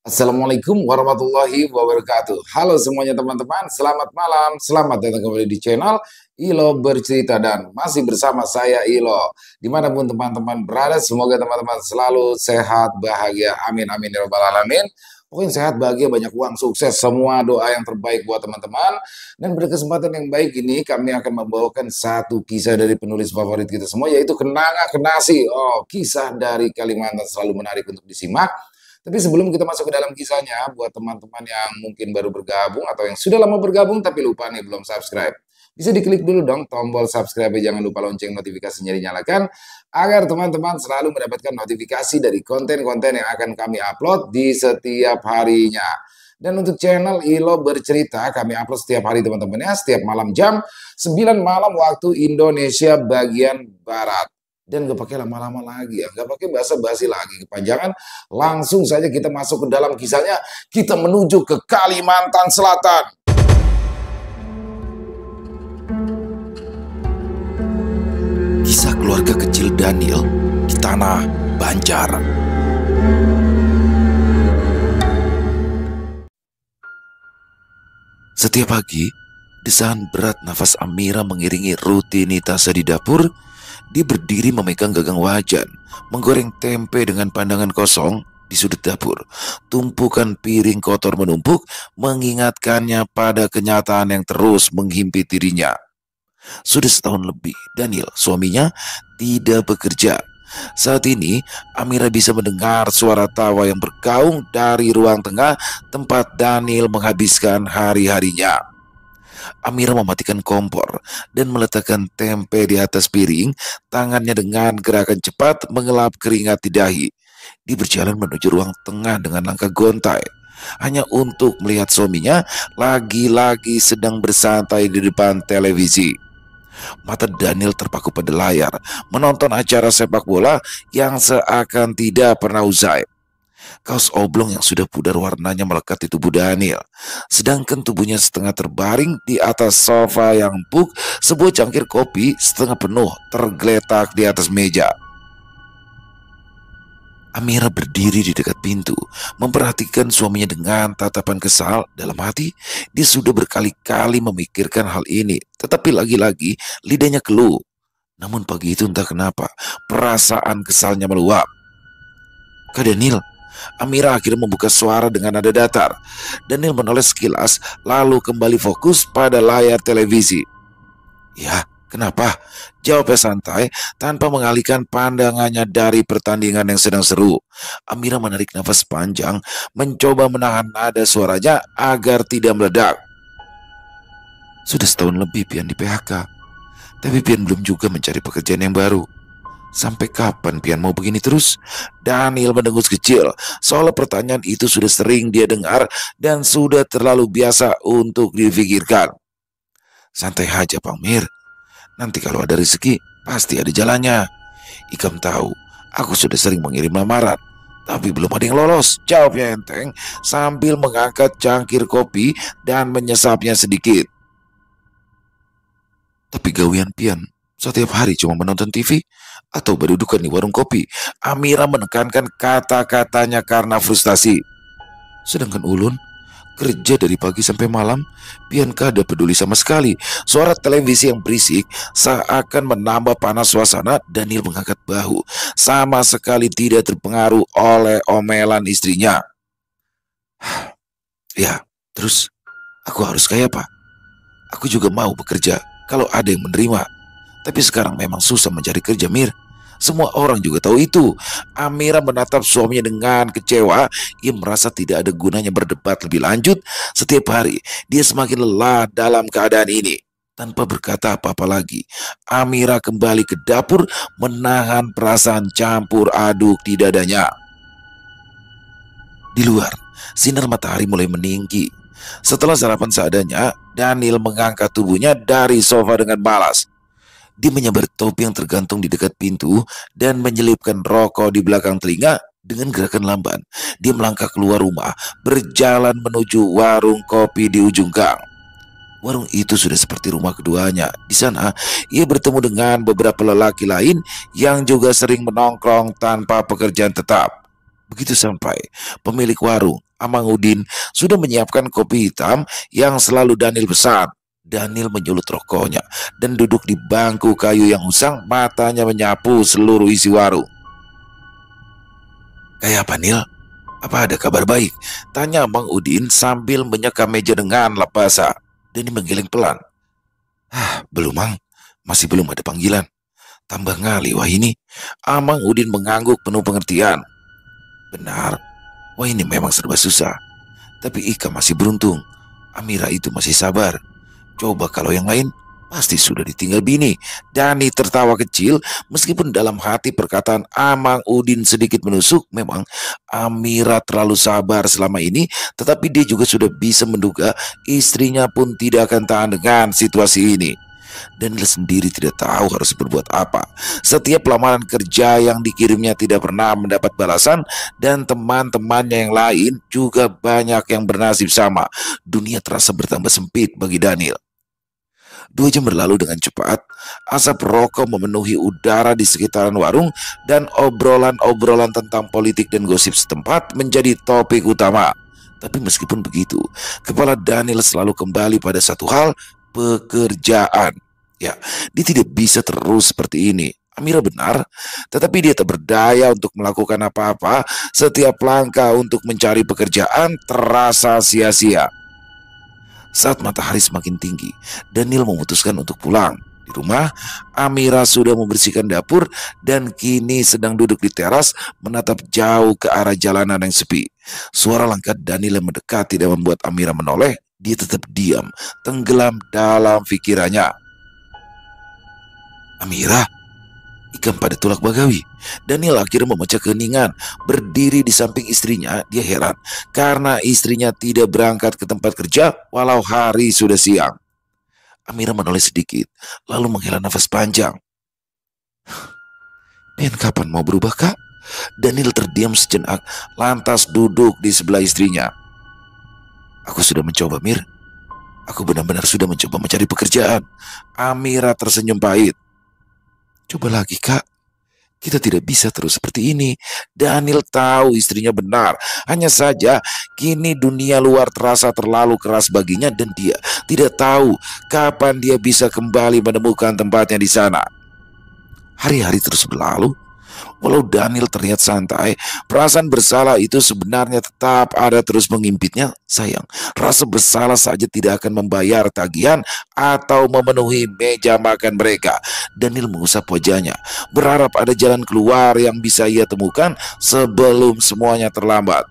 Assalamualaikum warahmatullahi wabarakatuh. Halo semuanya teman-teman, selamat malam, selamat datang kembali di channel Ilo Bercerita dan masih bersama saya Ilo. Dimanapun teman-teman berada, semoga teman-teman selalu sehat, bahagia, amin amin ya rabbal alamin. Pokoknya sehat, bahagia, banyak uang, sukses, semua doa yang terbaik buat teman-teman. Dan berkesempatan yang baik ini kami akan membawakan satu kisah dari penulis favorit kita semua, yaitu Kenanga Kenasi. Oh, kisah dari Kalimantan selalu menarik untuk disimak. Tapi sebelum kita masuk ke dalam kisahnya, buat teman-teman yang mungkin baru bergabung atau yang sudah lama bergabung tapi lupa nih belum subscribe, bisa diklik dulu dong tombol subscribe, jangan lupa lonceng notifikasinya dinyalakan agar teman-teman selalu mendapatkan notifikasi dari konten-konten yang akan kami upload di setiap harinya. Dan untuk channel Ilo Bercerita kami upload setiap hari teman-teman ya, setiap malam jam 9 malam waktu Indonesia bagian Barat. Dan gak pakai lama-lama lagi ya, gak pakai basa-basi lagi, kepanjangan. Langsung saja kita masuk ke dalam kisahnya. Kita menuju ke Kalimantan Selatan. Kisah keluarga kecil Daniel di tanah Banjar. Setiap pagi, desahan berat nafas Amira mengiringi rutinitasnya di dapur. Dia berdiri memegang gagang wajan, menggoreng tempe dengan pandangan kosong di sudut dapur. Tumpukan piring kotor menumpuk, mengingatkannya pada kenyataan yang terus menghimpit dirinya. Sudah setahun lebih, Daniel, suaminya, tidak bekerja. Saat ini, Amira bisa mendengar suara tawa yang bergaung dari ruang tengah tempat Daniel menghabiskan hari-harinya. Amira mematikan kompor dan meletakkan tempe di atas piring. Tangannya dengan gerakan cepat mengelap keringat di dahi. Dia berjalan menuju ruang tengah dengan langkah gontai, hanya untuk melihat suaminya lagi-lagi sedang bersantai di depan televisi. Mata Daniel terpaku pada layar, menonton acara sepak bola yang seakan tidak pernah usai. Kaos oblong yang sudah pudar warnanya melekat di tubuh Daniel, sedangkan tubuhnya setengah terbaring di atas sofa yang empuk. Sebuah cangkir kopi setengah penuh tergeletak di atas meja. Amira berdiri di dekat pintu, memperhatikan suaminya dengan tatapan kesal. Dalam hati, dia sudah berkali-kali memikirkan hal ini, tetapi lagi-lagi lidahnya keluh. Namun pagi itu entah kenapa, perasaan kesalnya meluap. "Kak Daniel," Amira akhirnya membuka suara dengan nada datar. Daniel menoleh sekilas, lalu kembali fokus pada layar televisi. "Ya, kenapa?" jawabnya santai, tanpa mengalihkan pandangannya dari pertandingan yang sedang seru. Amira menarik nafas panjang, mencoba menahan nada suaranya agar tidak meledak. Sudah setahun lebih Pian di PHK, tapi Pian belum juga mencari pekerjaan yang baru. Sampai kapan Pian mau begini terus? Daniel mendengus kecil. Soal pertanyaan itu sudah sering dia dengar dan sudah terlalu biasa untuk dipikirkan. "Santai aja Pak Mir. Nanti kalau ada rezeki pasti ada jalannya. Ikam tahu, aku sudah sering mengirim lamaran, tapi belum ada yang lolos," jawabnya enteng sambil mengangkat cangkir kopi dan menyesapnya sedikit. "Tapi gawian Pian setiap hari cuma menonton TV atau berdudukan di warung kopi." Amira menekankan kata-katanya karena frustasi. Sedangkan Ulun kerja dari pagi sampai malam, Pian kada peduli sama sekali. Suara televisi yang berisik seakan menambah panas suasana. Daniel mengangkat bahu, sama sekali tidak terpengaruh oleh omelan istrinya. "Ya, terus aku harus kayak apa? Aku juga mau bekerja kalau ada yang menerima. Tapi sekarang memang susah mencari kerja, Mir. Semua orang juga tahu itu." Amira menatap suaminya dengan kecewa. Ia merasa tidak ada gunanya berdebat lebih lanjut. Setiap hari dia semakin lelah dalam keadaan ini. Tanpa berkata apa-apa lagi, Amira kembali ke dapur, menahan perasaan campur aduk di dadanya. Di luar, sinar matahari mulai meninggi. Setelah sarapan seadanya, Daniel mengangkat tubuhnya dari sofa dengan malas. Dia menyabar topi yang tergantung di dekat pintu dan menyelipkan rokok di belakang telinga. Dengan gerakan lamban, dia melangkah keluar rumah, berjalan menuju warung kopi di ujung gang. Warung itu sudah seperti rumah keduanya. Di sana, ia bertemu dengan beberapa lelaki lain yang juga sering menongkrong tanpa pekerjaan tetap. Begitu sampai, pemilik warung, Amang Udin sudah menyiapkan kopi hitam yang selalu Daniel pesan. Daniel menyulut rokoknya dan duduk di bangku kayu yang usang, matanya menyapu seluruh isi warung. "Kayak apa, Nil? Apa ada kabar baik?" tanya Amang Udin sambil menyeka meja dengan lap basah. Dani menggeleng pelan. "Belum, Mang. Masih belum ada panggilan." "Tambah ngali, wah ini." Amang Udin mengangguk penuh pengertian. "Benar, wah ini memang serba susah. Tapi Ika masih beruntung. Amira itu masih sabar. Coba kalau yang lain, pasti sudah ditinggal bini." Dani tertawa kecil meskipun dalam hati perkataan Amang Udin sedikit menusuk. Memang Amira terlalu sabar selama ini, tetapi dia juga sudah bisa menduga istrinya pun tidak akan tahan dengan situasi ini. Daniel sendiri tidak tahu harus berbuat apa. Setiap lamaran kerja yang dikirimnya tidak pernah mendapat balasan, dan teman-temannya yang lain juga banyak yang bernasib sama. Dunia terasa bertambah sempit bagi Daniel. 2 jam berlalu dengan cepat. Asap rokok memenuhi udara di sekitaran warung, dan obrolan-obrolan tentang politik dan gosip setempat menjadi topik utama. Tapi meskipun begitu, kepala Daniel selalu kembali pada satu hal: pekerjaan. Ya, dia tidak bisa terus seperti ini. Amira benar, tetapi dia tak berdaya untuk melakukan apa-apa. Setiap langkah untuk mencari pekerjaan terasa sia-sia. Saat matahari semakin tinggi, Daniel memutuskan untuk pulang. Di rumah, Amira sudah membersihkan dapur dan kini sedang duduk di teras menatap jauh ke arah jalanan yang sepi. Suara langkah Daniel yang mendekat tidak membuat Amira menoleh. Dia tetap diam, tenggelam dalam pikirannya. "Amira," ikam pada tulak bagawi. Daniel akhirnya memecah keheningan. Berdiri di samping istrinya, dia heran karena istrinya tidak berangkat ke tempat kerja walau hari sudah siang. Amira menoleh sedikit, lalu menghela nafas panjang. "Ben, kapan mau berubah, Kak?" Daniel terdiam sejenak, lantas duduk di sebelah istrinya. "Aku sudah mencoba, Mir. Aku benar-benar sudah mencoba mencari pekerjaan." Amira tersenyum pahit. "Coba lagi, Kak. Kita tidak bisa terus seperti ini." Daniel tahu istrinya benar. Hanya saja kini dunia luar terasa terlalu keras baginya, dan dia tidak tahu kapan dia bisa kembali menemukan tempatnya di sana. Hari-hari terus berlalu. Walau Daniel terlihat santai, perasaan bersalah itu sebenarnya tetap ada terus mengimpitnya. Sayang, rasa bersalah saja tidak akan membayar tagihan atau memenuhi meja makan mereka. Daniel mengusap wajahnya, berharap ada jalan keluar yang bisa ia temukan sebelum semuanya terlambat.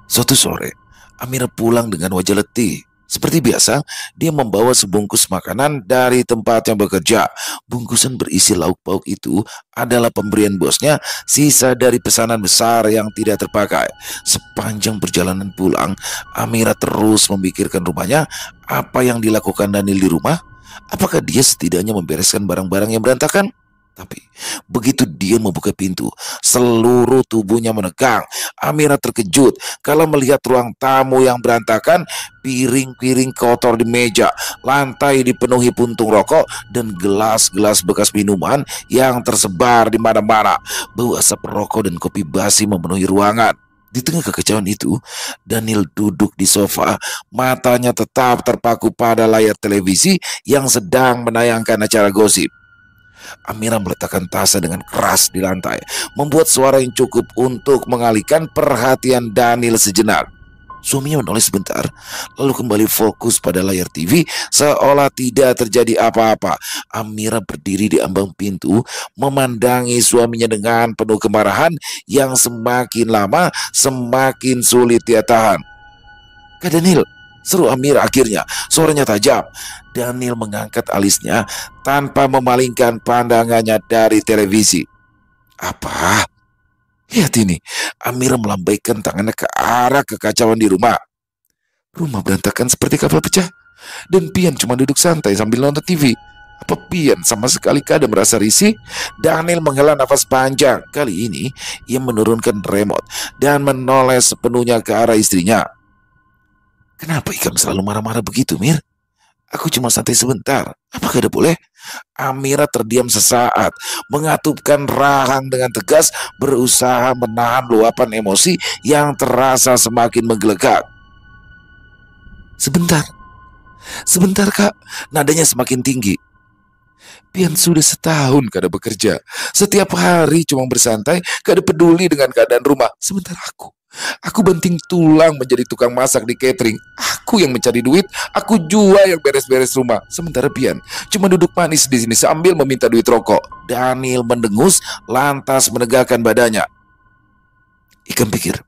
Suatu sore, Amira pulang dengan wajah letih. Seperti biasa, dia membawa sebungkus makanan dari tempat yang bekerja. Bungkusan berisi lauk pauk itu adalah pemberian bosnya, sisa dari pesanan besar yang tidak terpakai. Sepanjang perjalanan pulang, Amira terus memikirkan rumahnya. Apa yang dilakukan Daniel di rumah? Apakah dia setidaknya membereskan barang-barang yang berantakan? Tapi begitu dia membuka pintu, seluruh tubuhnya menegang. Amira terkejut kalau melihat ruang tamu yang berantakan, piring-piring kotor di meja, lantai dipenuhi puntung rokok, dan gelas-gelas bekas minuman yang tersebar di mana-mana. Bau asap rokok dan kopi basi memenuhi ruangan. Di tengah kekacauan itu, Daniel duduk di sofa, matanya tetap terpaku pada layar televisi yang sedang menayangkan acara gosip. Amira meletakkan tasnya dengan keras di lantai, membuat suara yang cukup untuk mengalihkan perhatian Daniel sejenak. Suaminya menoleh sebentar, lalu kembali fokus pada layar TV seolah tidak terjadi apa-apa. Amira berdiri di ambang pintu, memandangi suaminya dengan penuh kemarahan yang semakin lama semakin sulit dia tahan. "Kak Daniel," seru Amira akhirnya, suaranya tajam. Daniel mengangkat alisnya tanpa memalingkan pandangannya dari televisi. "Apa?" "Lihat ini." Amira melambaikan tangannya ke arah kekacauan di rumah. Rumah berantakan seperti kapal pecah, dan Pian cuma duduk santai sambil nonton TV. Apa Pian sama sekali kada merasa risih? Daniel menghela nafas panjang. Kali ini ia menurunkan remote dan menoleh sepenuhnya ke arah istrinya. "Kenapa Ikam selalu marah-marah begitu, Mir?" Aku cuma santai sebentar. Apakah ada boleh? Amira terdiam sesaat, mengatupkan rahang dengan tegas, berusaha menahan luapan emosi yang terasa semakin menggelegak. Sebentar, sebentar kak, nadanya semakin tinggi. Pian sudah setahun kada bekerja. Setiap hari cuma bersantai, kada peduli dengan keadaan rumah. Sebentar aku banting tulang menjadi tukang masak di catering. Aku yang mencari duit, aku jua yang beres-beres rumah. Sementara Pian cuma duduk manis di sini sambil meminta duit rokok. Daniel mendengus, lantas menegakkan badannya. Ikam pikir,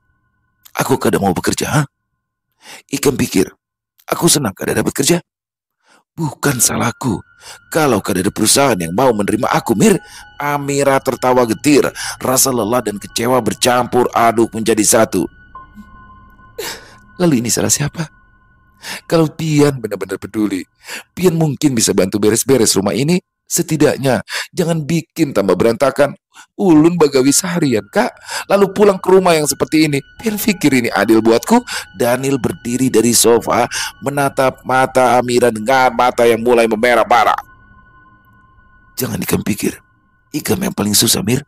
aku kada mau bekerja, ha? Ikam pikir, aku senang kada dapat kerja? Bukan salahku. Kalau kada ada perusahaan yang mau menerima aku, Mir. Amira tertawa getir. Rasa lelah dan kecewa bercampur aduk menjadi satu. Lalu ini salah siapa? Kalau Pian benar-benar peduli, Pian mungkin bisa bantu beres-beres rumah ini. Setidaknya jangan bikin tambah berantakan. Ulun bagawi seharian kak, lalu pulang ke rumah yang seperti ini. Pian pikir ini adil buatku? Daniel berdiri dari sofa, menatap mata Amira dengan mata yang mulai memerah-marah. Jangan ikam pikir ikam yang paling susah, Mir.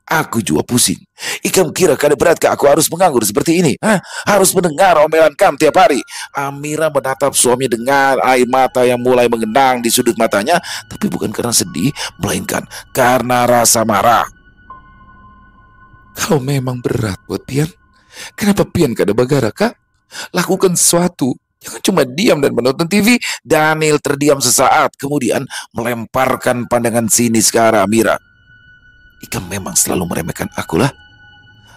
Aku juga pusing. Ikam kira kada berat kak aku harus menganggur seperti ini? Hah? Harus mendengar omelan kam tiap hari. Amira menatap suami dengan air mata yang mulai mengenang di sudut matanya, tapi bukan karena sedih, melainkan karena rasa marah. Kalau memang berat buat Pian, kenapa Pian kada bagara kak? Lakukan sesuatu. Jangan cuma diam dan menonton TV. Daniel terdiam sesaat, kemudian melemparkan pandangan sinis ke arah Amira. Ikam memang selalu meremehkan akulah.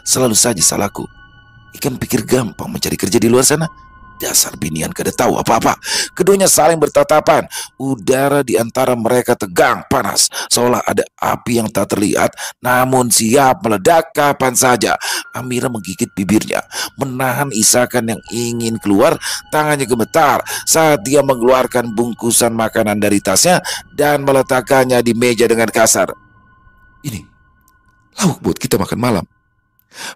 Selalu saja salahku. Ikam pikir gampang mencari kerja di luar sana? Dasar binian kada tahu apa-apa. Keduanya saling bertatapan. Udara di antara mereka tegang, panas. Seolah ada api yang tak terlihat, namun siap meledak kapan saja. Amira menggigit bibirnya, menahan isakan yang ingin keluar. Tangannya gemetar saat dia mengeluarkan bungkusan makanan dari tasnya dan meletakkannya di meja dengan kasar. Ini lauk buat kita makan malam.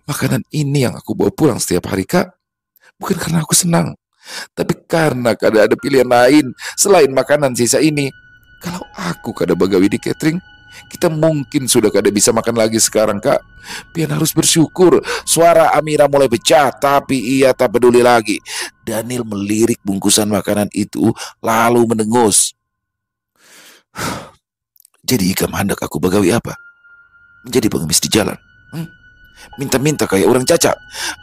Makanan ini yang aku bawa pulang setiap hari, kak. Bukan karena aku senang, tapi karena kada ada pilihan lain selain makanan sisa ini. Kalau aku kada bagawi di catering, kita mungkin sudah kada bisa makan lagi sekarang, kak. Pian harus bersyukur. Suara Amira mulai pecah, tapi ia tak peduli lagi. Daniel melirik bungkusan makanan itu, lalu mendengus. Jadi ikam hendak aku bagawi apa? Menjadi pengemis di jalan? Minta-minta kayak orang cacat.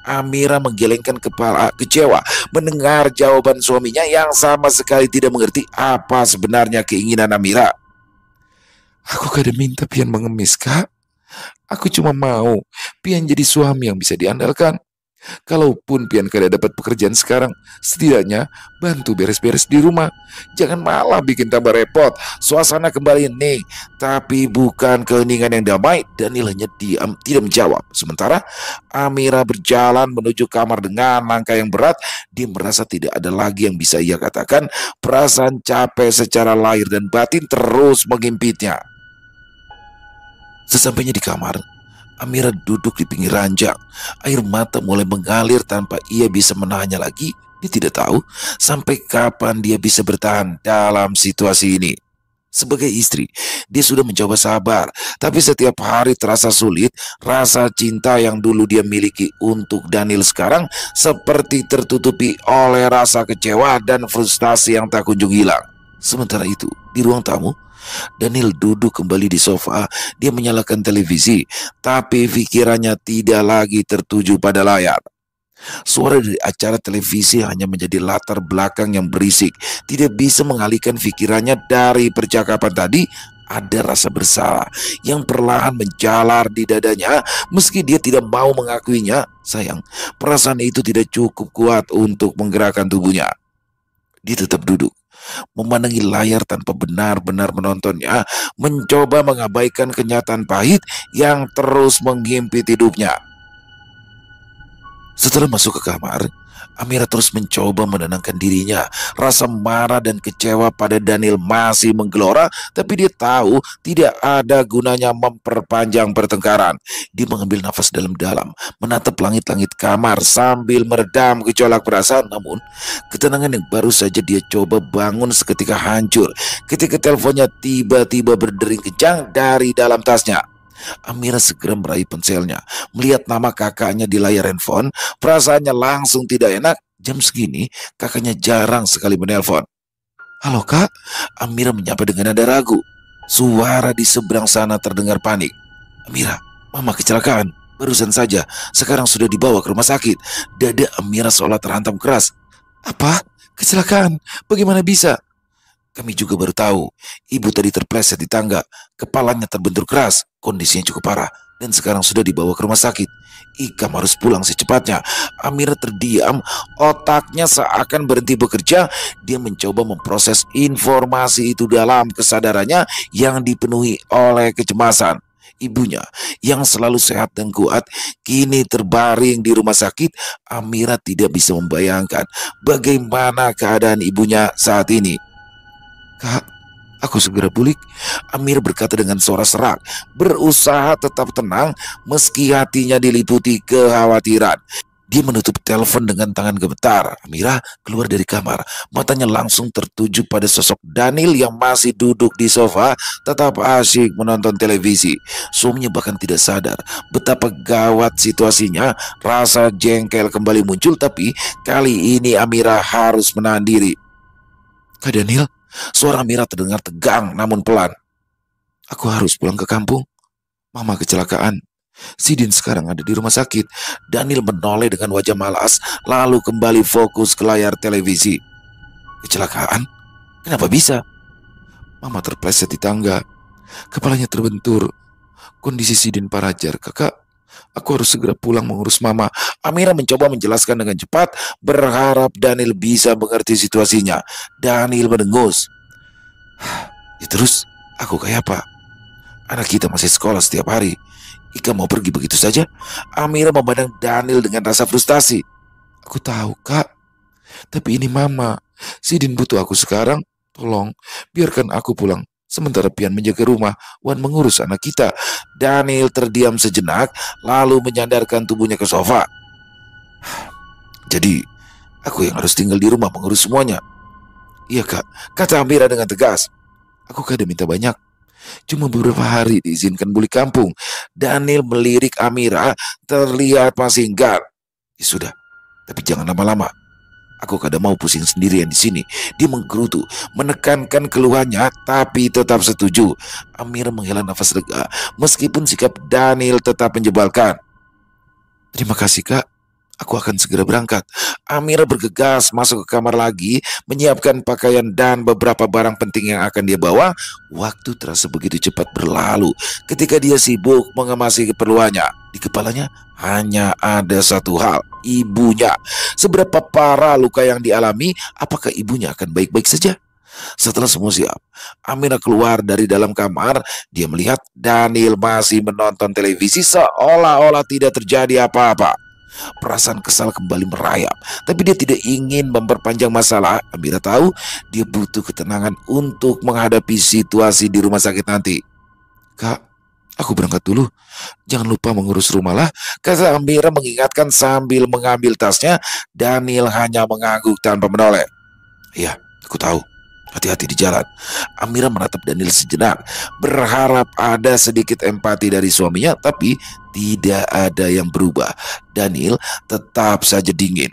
Amira menggelengkan kepala kecewa mendengar jawaban suaminya yang sama sekali tidak mengerti apa sebenarnya keinginan Amira. Aku kada minta Pian mengemis, kak. Aku cuma mau Pian jadi suami yang bisa diandalkan. Kalaupun Pian kada dapat pekerjaan sekarang, setidaknya bantu beres-beres di rumah. Jangan malah bikin tambah repot. Suasana kembali hening, tapi bukan keheningan yang damai. Daniel hanya diam, tidak menjawab. Sementara Amira berjalan menuju kamar dengan langkah yang berat. Dia merasa tidak ada lagi yang bisa ia katakan. Perasaan capek secara lahir dan batin terus mengimpitnya. Sesampainya di kamar, Amira duduk di pinggir ranjang. Air mata mulai mengalir tanpa ia bisa menahannya lagi. Dia tidak tahu sampai kapan dia bisa bertahan dalam situasi ini. Sebagai istri, dia sudah mencoba sabar, tapi setiap hari terasa sulit. Rasa cinta yang dulu dia miliki untuk Daniel sekarang seperti tertutupi oleh rasa kecewa dan frustasi yang tak kunjung hilang. Sementara itu, di ruang tamu, Daniel duduk kembali di sofa. Dia menyalakan televisi, tapi pikirannya tidak lagi tertuju pada layar. Suara dari acara televisi hanya menjadi latar belakang yang berisik. Tidak bisa mengalihkan pikirannya dari percakapan tadi. Ada rasa bersalah yang perlahan menjalar di dadanya. Meski dia tidak mau mengakuinya, sayang, perasaan itu tidak cukup kuat untuk menggerakkan tubuhnya. Dia tetap duduk, memandangi layar tanpa benar-benar menontonnya, mencoba mengabaikan kenyataan pahit yang terus menghimpit hidupnya. Setelah masuk ke kamar, Amira terus mencoba menenangkan dirinya. Rasa marah dan kecewa pada Daniel masih menggelora, tapi dia tahu tidak ada gunanya memperpanjang pertengkaran. Dia mengambil nafas dalam-dalam, menatap langit-langit kamar sambil meredam gejolak perasaan. Namun, ketenangan yang baru saja dia coba bangun seketika hancur ketika teleponnya tiba-tiba berdering kencang dari dalam tasnya. Amira segera meraih ponselnya. Melihat nama kakaknya di layar handphone, perasaannya langsung tidak enak. Jam segini, kakaknya jarang sekali menelpon. Halo kak, Amira menyapa dengan nada ragu. Suara di seberang sana terdengar panik. Amira, mama kecelakaan. Barusan saja, sekarang sudah dibawa ke rumah sakit. Dada Amira seolah terhantam keras. Apa? Kecelakaan? Bagaimana bisa? Kami juga baru tahu, ibu tadi terpleset di tangga, kepalanya terbentur keras, kondisinya cukup parah, dan sekarang sudah dibawa ke rumah sakit. Ikam harus pulang secepatnya. Amira terdiam, otaknya seakan berhenti bekerja. Dia mencoba memproses informasi itu dalam kesadarannya yang dipenuhi oleh kecemasan. Ibunya yang selalu sehat dan kuat kini terbaring di rumah sakit. Amira tidak bisa membayangkan bagaimana keadaan ibunya saat ini. Kak, aku segera pulih. Amir berkata dengan suara serak, berusaha tetap tenang meski hatinya diliputi kekhawatiran. Dia menutup telepon dengan tangan gemetar. Amira keluar dari kamar, matanya langsung tertuju pada sosok Daniel yang masih duduk di sofa, tetap asyik menonton televisi. Suaminya bahkan tidak sadar betapa gawat situasinya. Rasa jengkel kembali muncul, tapi kali ini Amira harus menahan diri. Kak Daniel, suara Amira terdengar tegang namun pelan. Aku harus pulang ke kampung. Mama kecelakaan. Sidin sekarang ada di rumah sakit. Daniel menoleh dengan wajah malas, lalu kembali fokus ke layar televisi. Kecelakaan? Kenapa bisa? Mama terpleset di tangga. Kepalanya terbentur. Kondisi Sidin parah, Jar. Kakak, aku harus segera pulang mengurus mama. Amira mencoba menjelaskan dengan cepat, berharap Daniel bisa mengerti situasinya. Daniel mendengus. Ya terus, aku kayak apa? Anak kita masih sekolah setiap hari. Ika mau pergi begitu saja? Amira memandang Daniel dengan rasa frustasi. Aku tahu, Kak. Tapi ini mama. Sidin butuh aku sekarang. Tolong, biarkan aku pulang. Sementara Pian menjaga rumah, Wan mengurus anak kita. Daniel terdiam sejenak, lalu menyandarkan tubuhnya ke sofa. Jadi, aku yang harus tinggal di rumah mengurus semuanya. Iya, Kak, kata Amira dengan tegas. Aku kada minta banyak. Cuma beberapa hari diizinkan balik kampung. Daniel melirik Amira, terlihat masih enggan. Ya sudah, tapi jangan lama-lama. Aku kada mau pusing sendirian di sini. Dia menggerutu, menekankan keluhannya, tapi tetap setuju. Amira menghela nafas lega, meskipun sikap Daniel tetap menjebalkan. Terima kasih, Kak. Aku akan segera berangkat. Amira bergegas masuk ke kamar lagi, menyiapkan pakaian dan beberapa barang penting yang akan dia bawa. Waktu terasa begitu cepat berlalu ketika dia sibuk mengemasi keperluannya. Di kepalanya hanya ada satu hal, ibunya. Seberapa parah luka yang dialami, apakah ibunya akan baik-baik saja? Setelah semua siap, Amira keluar dari dalam kamar. Dia melihat Daniel masih menonton televisi seolah-olah tidak terjadi apa-apa. Perasaan kesal kembali merayap, tapi dia tidak ingin memperpanjang masalah. Amira tahu dia butuh ketenangan untuk menghadapi situasi di rumah sakit nanti. Kak, aku berangkat dulu. Jangan lupa mengurus rumah lah, kata Amira mengingatkan sambil mengambil tasnya. Daniel hanya mengangguk tanpa menoleh. Iya, aku tahu. Hati-hati di jalan. Amira menatap Daniel sejenak, berharap ada sedikit empati dari suaminya, tapi tidak ada yang berubah. Daniel tetap saja dingin.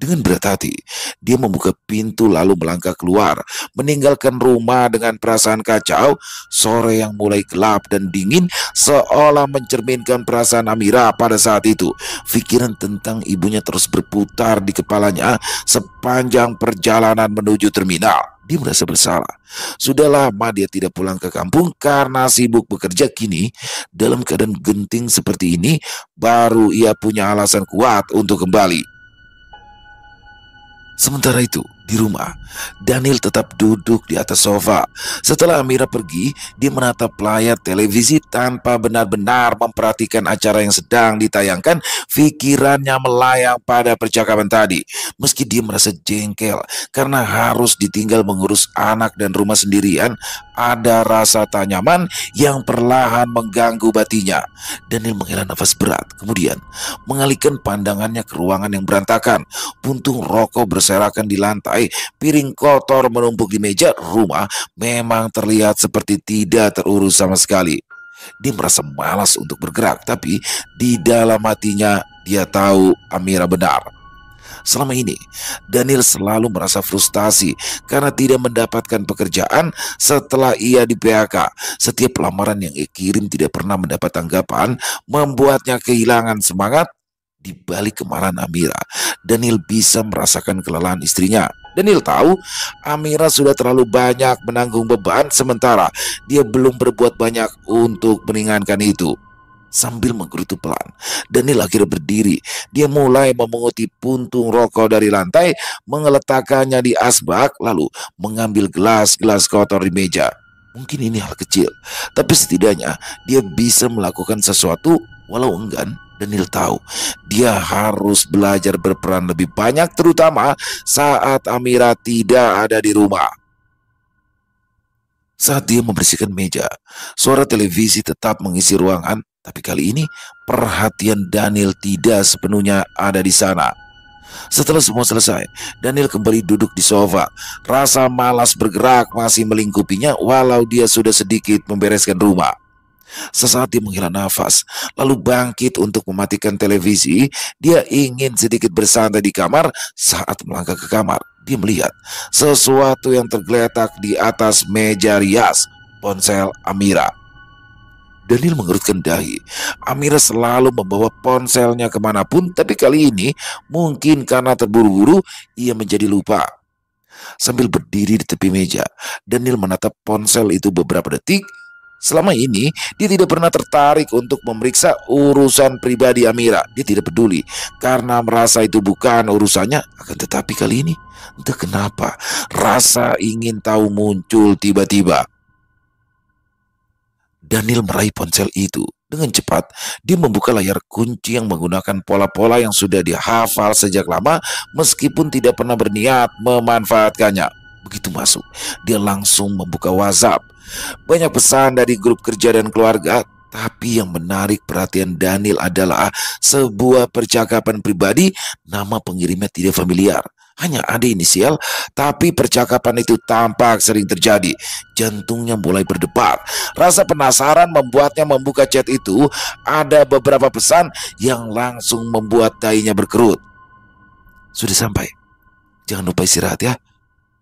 Dengan berat hati, dia membuka pintu lalu melangkah keluar, meninggalkan rumah dengan perasaan kacau. Sore yang mulai gelap dan dingin seolah mencerminkan perasaan Amira pada saat itu. Pikiran tentang ibunya terus berputar di kepalanya sepanjang perjalanan menuju terminal. Dia merasa bersalah. Sudah lama dia tidak pulang ke kampung karena sibuk bekerja. Kini, dalam keadaan genting seperti ini, baru ia punya alasan kuat untuk kembali. Sementara itu, Di rumah, Daniel tetap duduk di atas sofa. Setelah Amira pergi, dia menatap layar televisi tanpa benar-benar memperhatikan acara yang sedang ditayangkan. Pikirannya melayang pada percakapan tadi. Meski dia merasa jengkel karena harus ditinggal mengurus anak dan rumah sendirian, ada rasa tak nyaman yang perlahan mengganggu batinnya. Daniel menghela nafas berat, kemudian mengalihkan pandangannya ke ruangan yang berantakan. Puntung rokok berserakan di lantai, piring kotor menumpuk di meja. Rumah memang terlihat seperti tidak terurus sama sekali. Dia merasa malas untuk bergerak, tapi di dalam hatinya dia tahu Amira benar. Selama ini, Daniel selalu merasa frustasi karena tidak mendapatkan pekerjaan setelah ia di PHK. Setiap lamaran yang ia kirim tidak pernah mendapat tanggapan, membuatnya kehilangan semangat. Di balik kemarahan Amira, Daniel bisa merasakan kelelahan istrinya. Daniel tahu Amira sudah terlalu banyak menanggung beban, sementara dia belum berbuat banyak untuk meringankan itu. Sambil menggerutu pelan, Daniel akhirnya berdiri. Dia mulai memunguti puntung rokok dari lantai, meletakkannya di asbak, lalu mengambil gelas-gelas kotor di meja. Mungkin ini hal kecil, tapi setidaknya dia bisa melakukan sesuatu. Walau enggan, Daniel tahu dia harus belajar berperan lebih banyak, terutama saat Amira tidak ada di rumah. Saat dia membersihkan meja, suara televisi tetap mengisi ruangan, tapi kali ini perhatian Daniel tidak sepenuhnya ada di sana. Setelah semua selesai, Daniel kembali duduk di sofa. Rasa malas bergerak masih melingkupinya walau dia sudah sedikit membereskan rumah. Sesaat dia menghela nafas, lalu bangkit untuk mematikan televisi. Dia ingin sedikit bersantai di kamar. Saat melangkah ke kamar, dia melihat sesuatu yang tergeletak di atas meja rias, ponsel Amira. Daniel mengerutkan dahi. Amira selalu membawa ponselnya kemanapun, tapi kali ini mungkin karena terburu-buru ia menjadi lupa. Sambil berdiri di tepi meja, Daniel menatap ponsel itu beberapa detik. Selama ini, dia tidak pernah tertarik untuk memeriksa urusan pribadi Amira. Dia tidak peduli karena merasa itu bukan urusannya. Akan tetapi kali ini, entah kenapa, rasa ingin tahu muncul tiba-tiba. Daniel meraih ponsel itu. Dengan cepat, dia membuka layar kunci yang menggunakan pola-pola yang sudah dia hafal sejak lama, meskipun tidak pernah berniat memanfaatkannya. Begitu masuk, dia langsung membuka WhatsApp. Banyak pesan dari grup kerja dan keluarga, tapi yang menarik perhatian Daniel adalah sebuah percakapan pribadi. Nama pengirimnya tidak familiar, hanya ada inisial, tapi percakapan itu tampak sering terjadi. Jantungnya mulai berdebar. Rasa penasaran membuatnya membuka chat itu. Ada beberapa pesan yang langsung membuat dahinya berkerut. Sudah sampai? Jangan lupa istirahat ya.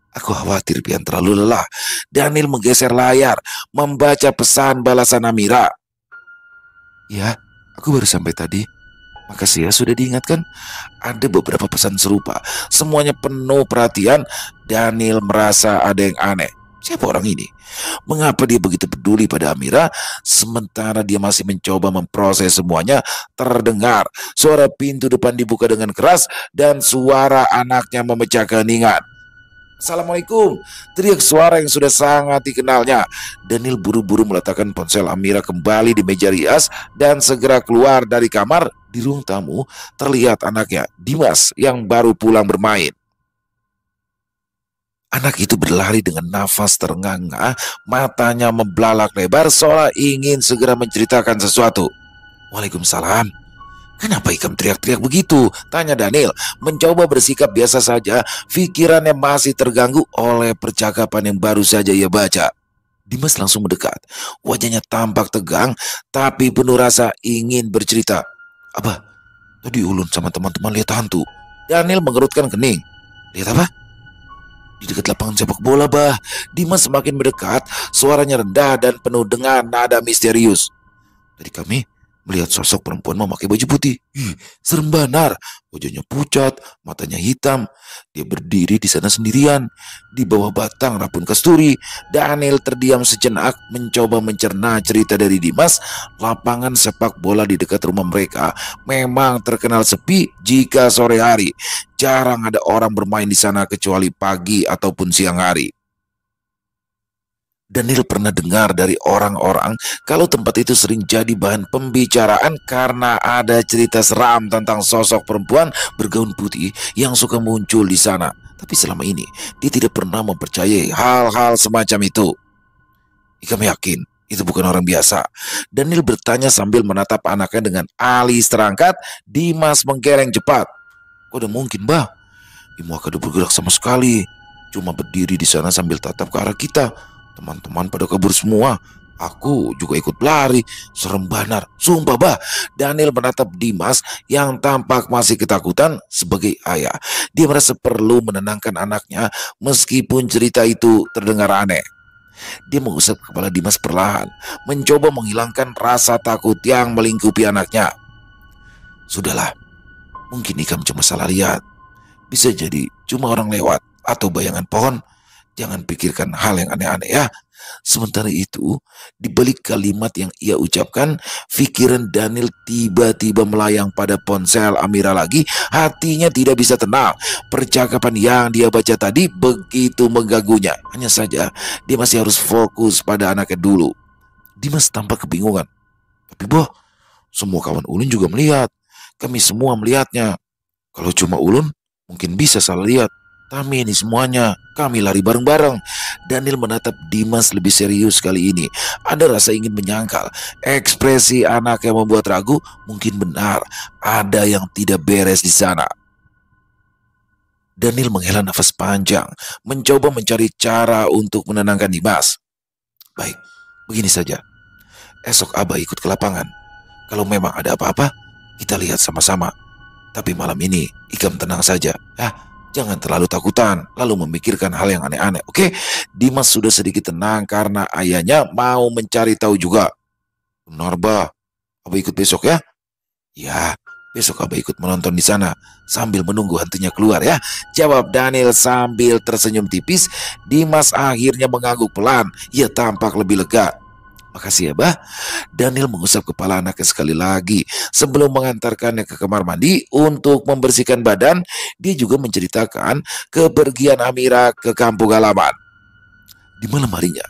Aku khawatir Pian terlalu lelah. Daniel menggeser layar, membaca pesan balasan Amira. Ya, aku baru sampai tadi. Makasih ya sudah diingatkan. Ada beberapa pesan serupa, semuanya penuh perhatian. Daniel merasa ada yang aneh. Siapa orang ini? Mengapa dia begitu peduli pada Amira? Sementara dia masih mencoba memproses semuanya, terdengar suara pintu depan dibuka dengan keras dan suara anaknya memecah keheningan. Assalamualaikum, teriak suara yang sudah sangat dikenalnya. Daniel buru-buru meletakkan ponsel Amira kembali di meja rias dan segera keluar dari kamar. Di ruang tamu terlihat anaknya, Dimas, yang baru pulang bermain. Anak itu berlari dengan nafas terengah-engah, matanya membelalak lebar seolah ingin segera menceritakan sesuatu. Waalaikumsalam. Kenapa Ikam teriak-teriak begitu? Tanya Daniel, mencoba bersikap biasa saja. Pikirannya masih terganggu oleh percakapan yang baru saja ia baca. Dimas langsung mendekat. Wajahnya tampak tegang, tapi penuh rasa ingin bercerita. Abah, tadi Ulun sama teman-teman lihat hantu. Daniel mengerutkan kening. Lihat apa? Di dekat lapangan sepak bola, Bah. Dimas semakin mendekat, suaranya rendah dan penuh dengan nada misterius. Tadi kami melihat sosok perempuan memakai baju putih. Ih, serem benar. Wajahnya pucat, matanya hitam. Dia berdiri di sana sendirian, di bawah batang rapun kasturi. Daniel terdiam sejenak, mencoba mencerna cerita dari Dimas. Lapangan sepak bola di dekat rumah mereka memang terkenal sepi jika sore hari. Jarang ada orang bermain di sana kecuali pagi ataupun siang hari. Daniel pernah dengar dari orang-orang kalau tempat itu sering jadi bahan pembicaraan karena ada cerita seram tentang sosok perempuan bergaun putih yang suka muncul di sana. Tapi selama ini dia tidak pernah mempercayai hal-hal semacam itu. Ikam yakin itu bukan orang biasa? Daniel bertanya sambil menatap anaknya dengan alis terangkat. Dimas menggeleng cepat. Kok udah mungkin, Bah? Imu kada bergerak sama sekali. Cuma berdiri di sana sambil tatap ke arah kita. Teman-teman pada kabur semua. Aku juga ikut lari. Serem banar. Sumpah, Bah. Daniel menatap Dimas yang tampak masih ketakutan sebagai ayah. Dia merasa perlu menenangkan anaknya meskipun cerita itu terdengar aneh. Dia mengusap kepala Dimas perlahan, mencoba menghilangkan rasa takut yang melingkupi anaknya. Sudahlah, mungkin Ikam cuma salah lihat. Bisa jadi cuma orang lewat atau bayangan pohon. Jangan pikirkan hal yang aneh-aneh ya. Sementara itu, di balik kalimat yang ia ucapkan, pikiran Daniel tiba-tiba melayang pada ponsel Amira lagi. Hatinya tidak bisa tenang. Percakapan yang dia baca tadi begitu mengganggunya. Hanya saja, dia masih harus fokus pada anaknya dulu. Dimas tampak kebingungan. Tapi boh, semua kawan Ulun juga melihat. Kami semua melihatnya. Kalau cuma Ulun, mungkin bisa salah lihat. Kami ini semuanya, kami lari bareng-bareng. Daniel menatap Dimas lebih serius kali ini. Ada rasa ingin menyangkal. Ekspresi anak yang membuat ragu, mungkin benar. Ada yang tidak beres di sana. Daniel menghela nafas panjang, mencoba mencari cara untuk menenangkan Dimas. Baik, begini saja. Esok Abah ikut ke lapangan. Kalau memang ada apa-apa, kita lihat sama-sama. Tapi malam ini, Ikam tenang saja. Jangan terlalu takutan, lalu memikirkan hal yang aneh-aneh, oke? Dimas sudah sedikit tenang karena ayahnya mau mencari tahu juga. Benar, Bah. Abah ikut besok ya? Ya, besok Abah ikut menonton di sana sambil menunggu hantunya keluar ya. Jawab Daniel sambil tersenyum tipis. Dimas akhirnya mengangguk pelan. Ia tampak lebih lega. Makasih ya, Bah. Daniel mengusap kepala anaknya sekali lagi. Sebelum mengantarkannya ke kamar mandi untuk membersihkan badan, dia juga menceritakan kepergian Amira ke kampung halaman. Di malam harinya,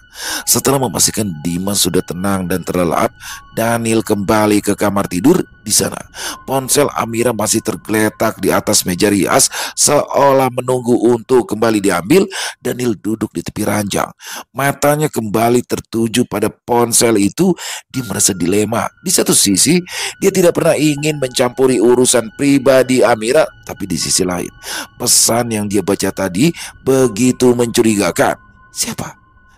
setelah memastikan Dimas sudah tenang dan terlelap, Daniel kembali ke kamar tidur. Di sana, ponsel Amira masih tergeletak di atas meja rias, seolah menunggu untuk kembali diambil. Daniel duduk di tepi ranjang, matanya kembali tertuju pada ponsel itu. Dia merasa dilema. Di satu sisi, dia tidak pernah ingin mencampuri urusan pribadi Amira, tapi di sisi lain, pesan yang dia baca tadi begitu mencurigakan.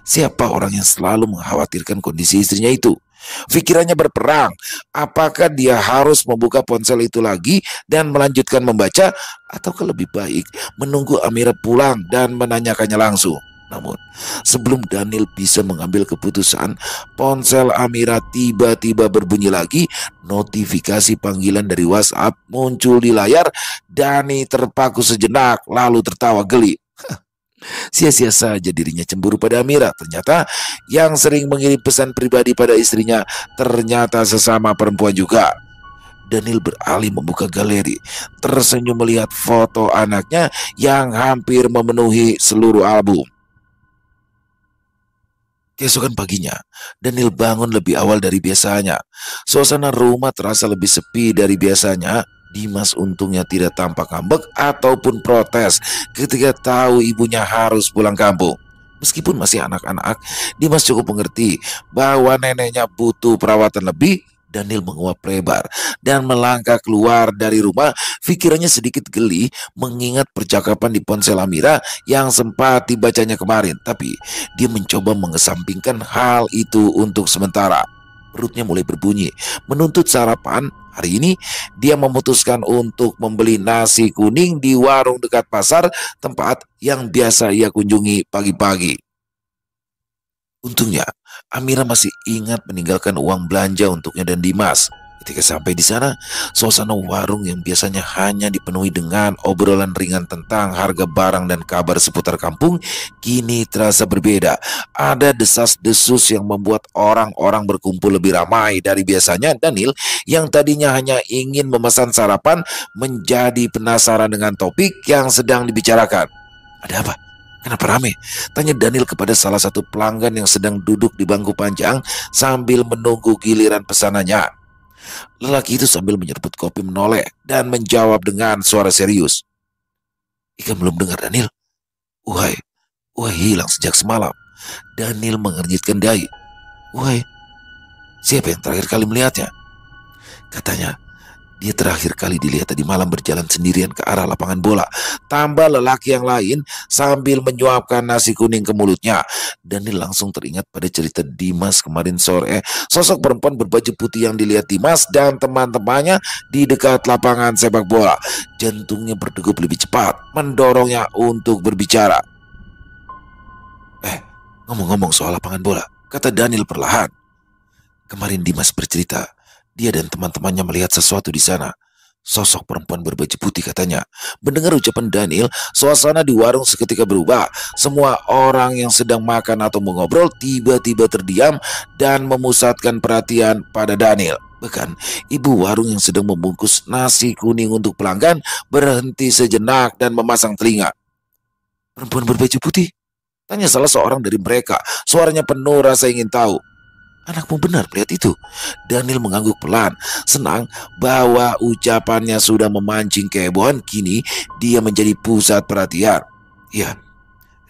Siapa orang yang selalu mengkhawatirkan kondisi istrinya itu? Pikirannya berperang. Apakah dia harus membuka ponsel itu lagi dan melanjutkan membaca, ataukah lebih baik menunggu Amira pulang dan menanyakannya langsung? Namun, sebelum Daniel bisa mengambil keputusan, ponsel Amira tiba-tiba berbunyi lagi. Notifikasi panggilan dari WhatsApp muncul di layar. Dani terpaku sejenak, lalu tertawa geli. Sia-sia saja dirinya cemburu pada Amira. Ternyata yang sering mengirim pesan pribadi pada istrinya ternyata sesama perempuan juga. Daniel beralih membuka galeri, tersenyum melihat foto anaknya yang hampir memenuhi seluruh album. Keesokan paginya, Daniel bangun lebih awal dari biasanya. Suasana rumah terasa lebih sepi dari biasanya. Dimas untungnya tidak tampak ngambek ataupun protes ketika tahu ibunya harus pulang kampung. Meskipun masih anak-anak, Dimas cukup mengerti bahwa neneknya butuh perawatan lebih. Daniel menguap lebar dan melangkah keluar dari rumah. Pikirannya sedikit geli mengingat percakapan di ponsel Amira yang sempat dibacanya kemarin. Tapi dia mencoba mengesampingkan hal itu untuk sementara. Perutnya mulai berbunyi, menuntut sarapan. Hari ini dia memutuskan untuk membeli nasi kuning di warung dekat pasar, tempat yang biasa ia kunjungi pagi-pagi. Untungnya, Amira masih ingat meninggalkan uang belanja untuknya dan Dimas. Ketika sampai di sana, suasana warung yang biasanya hanya dipenuhi dengan obrolan ringan tentang harga barang dan kabar seputar kampung, kini terasa berbeda. Ada desas-desus yang membuat orang-orang berkumpul lebih ramai dari biasanya. Daniel, yang tadinya hanya ingin memesan sarapan, menjadi penasaran dengan topik yang sedang dibicarakan. Ada apa? Kenapa rame? Tanya Daniel kepada salah satu pelanggan yang sedang duduk di bangku panjang sambil menunggu giliran pesanannya. Lelaki itu sambil menyeruput kopi menoleh dan menjawab dengan suara serius. Ika belum dengar, Daniel. Uhai, Uhai hilang sejak semalam. Daniel mengernyitkan dahi. Uhai, siapa yang terakhir kali melihatnya? Katanya, dia terakhir kali dilihat tadi malam berjalan sendirian ke arah lapangan bola. Tambah lelaki yang lain sambil menyuapkan nasi kuning ke mulutnya. Daniel langsung teringat pada cerita Dimas kemarin sore. Sosok perempuan berbaju putih yang dilihat Dimas dan teman-temannya di dekat lapangan sepak bola. Jantungnya berdegup lebih cepat, mendorongnya untuk berbicara. Ngomong-ngomong soal lapangan bola, kata Daniel perlahan. Kemarin Dimas bercerita, dia dan teman-temannya melihat sesuatu di sana. Sosok perempuan berbaju putih, katanya. Mendengar ucapan Daniel, suasana di warung seketika berubah. Semua orang yang sedang makan atau mengobrol tiba-tiba terdiam dan memusatkan perhatian pada Daniel. Bahkan ibu warung yang sedang membungkus nasi kuning untuk pelanggan berhenti sejenak dan memasang telinga. Perempuan berbaju putih? Tanya salah seorang dari mereka. Suaranya penuh rasa ingin tahu. Anakmu benar melihat itu. Daniel mengangguk pelan, senang bahwa ucapannya sudah memancing kehebohan. Kini dia menjadi pusat perhatian. Ya,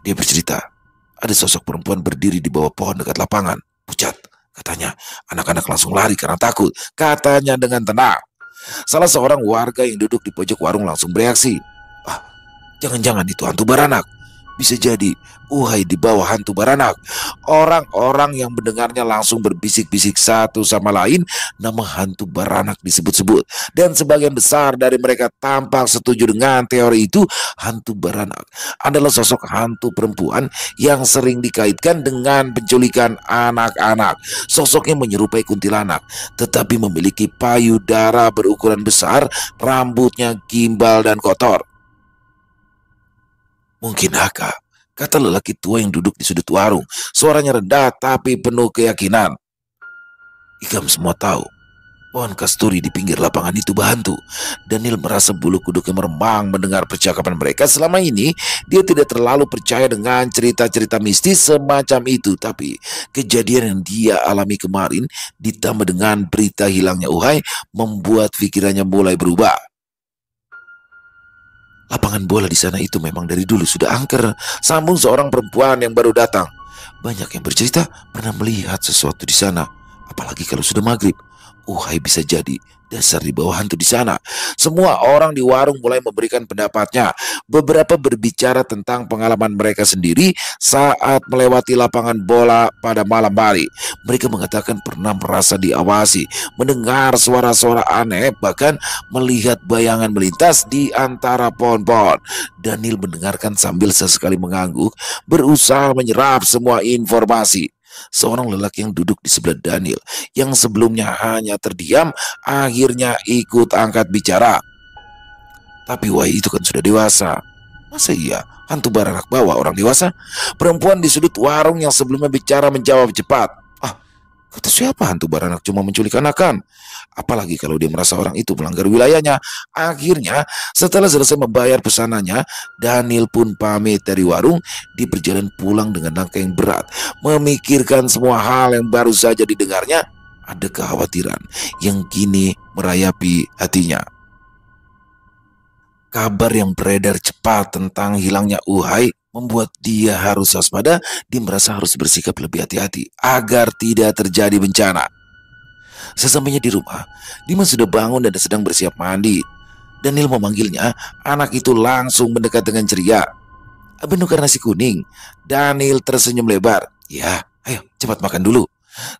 dia bercerita. Ada sosok perempuan berdiri di bawah pohon dekat lapangan. Pucat, katanya. Anak-anak langsung lari karena takut. Katanya dengan tenang. Salah seorang warga yang duduk di pojok warung langsung bereaksi. Jangan-jangan itu hantu baranak. Bisa jadi Uhai di bawah hantu baranak. Orang-orang yang mendengarnya langsung berbisik-bisik satu sama lain. Nama hantu baranak disebut-sebut. Dan sebagian besar dari mereka tampak setuju dengan teori itu. Hantu baranak adalah sosok hantu perempuan yang sering dikaitkan dengan penculikan anak-anak. Sosoknya menyerupai kuntilanak, tetapi memiliki payudara berukuran besar, rambutnya gimbal dan kotor. Mungkin Haka, kata lelaki tua yang duduk di sudut warung. Suaranya rendah tapi penuh keyakinan. Ikam semua tahu, pohon kasturi di pinggir lapangan itu berhantu. Daniel merasa bulu kuduknya meremang mendengar percakapan mereka. Selama ini, dia tidak terlalu percaya dengan cerita-cerita mistis semacam itu. Tapi kejadian yang dia alami kemarin, ditambah dengan berita hilangnya Uhai, membuat pikirannya mulai berubah. Lapangan bola di sana itu memang dari dulu sudah angker, sambung seorang perempuan yang baru datang. Banyak yang bercerita pernah melihat sesuatu di sana, apalagi kalau sudah maghrib. Uhai bisa jadi dasar di bawah hantu di sana. Semua orang di warung mulai memberikan pendapatnya. Beberapa berbicara tentang pengalaman mereka sendiri saat melewati lapangan bola pada malam hari. Mereka mengatakan pernah merasa diawasi, mendengar suara-suara aneh, bahkan melihat bayangan melintas di antara pohon-pohon. Daniel mendengarkan sambil sesekali mengangguk, berusaha menyerap semua informasi. Seorang lelaki yang duduk di sebelah Daniel, yang sebelumnya hanya terdiam, akhirnya ikut angkat bicara. Tapi Wahai itu kan sudah dewasa. Masa iya hantu baranak bawa orang dewasa? Perempuan di sudut warung yang sebelumnya bicara menjawab cepat. Kata siapa hantu baranak cuma menculik anakan? Apalagi kalau dia merasa orang itu melanggar wilayahnya. Akhirnya setelah selesai membayar pesanannya, Daniel pun pamit dari warung. Di perjalanan pulang dengan langkah yang berat, memikirkan semua hal yang baru saja didengarnya. Ada kekhawatiran yang kini merayapi hatinya. Kabar yang beredar cepat tentang hilangnya Uhai membuat dia harus waspada. Dia merasa harus bersikap lebih hati-hati agar tidak terjadi bencana. Sesampainya di rumah, Dimas sudah bangun dan sedang bersiap mandi. Daniel memanggilnya. Anak itu langsung mendekat dengan ceria. Menukar nasi kuning. Daniel tersenyum lebar. Ya, ayo cepat makan dulu.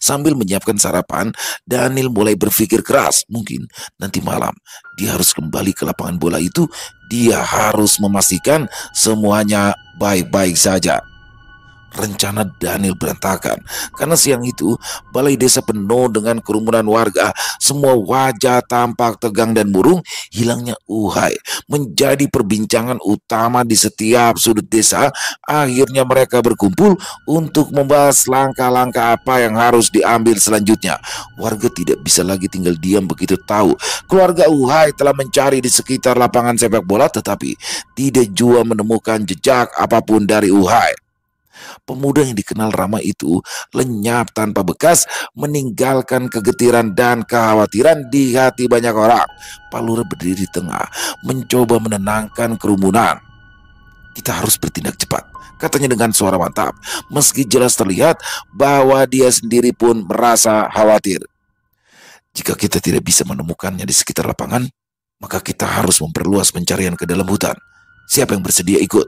Sambil menyiapkan sarapan, Daniel mulai berpikir keras. Mungkin nanti malam dia harus kembali ke lapangan bola itu. Dia harus memastikan semuanya baik-baik saja. Rencana Daniel berantakan karena siang itu balai desa penuh dengan kerumunan warga. Semua wajah tampak tegang dan murung. Hilangnya Uhai menjadi perbincangan utama di setiap sudut desa. Akhirnya mereka berkumpul untuk membahas langkah-langkah apa yang harus diambil selanjutnya. Warga tidak bisa lagi tinggal diam begitu tahu keluarga Uhai telah mencari di sekitar lapangan sepak bola, tetapi tidak jua menemukan jejak apapun dari Uhai. Pemuda yang dikenal ramah itu lenyap tanpa bekas, meninggalkan kegetiran dan kekhawatiran di hati banyak orang. Palura berdiri di tengah, mencoba menenangkan kerumunan. Kita harus bertindak cepat, katanya dengan suara mantap, meski jelas terlihat bahwa dia sendiri pun merasa khawatir. Jika kita tidak bisa menemukannya di sekitar lapangan, maka kita harus memperluas pencarian ke dalam hutan. Siapa yang bersedia ikut?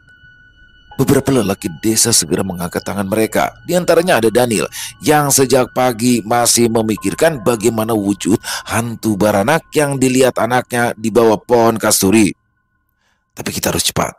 Beberapa lelaki desa segera mengangkat tangan mereka. Di antaranya ada Daniel yang sejak pagi masih memikirkan bagaimana wujud hantu baranak yang dilihat anaknya di bawah pohon kasturi. Tapi kita harus cepat.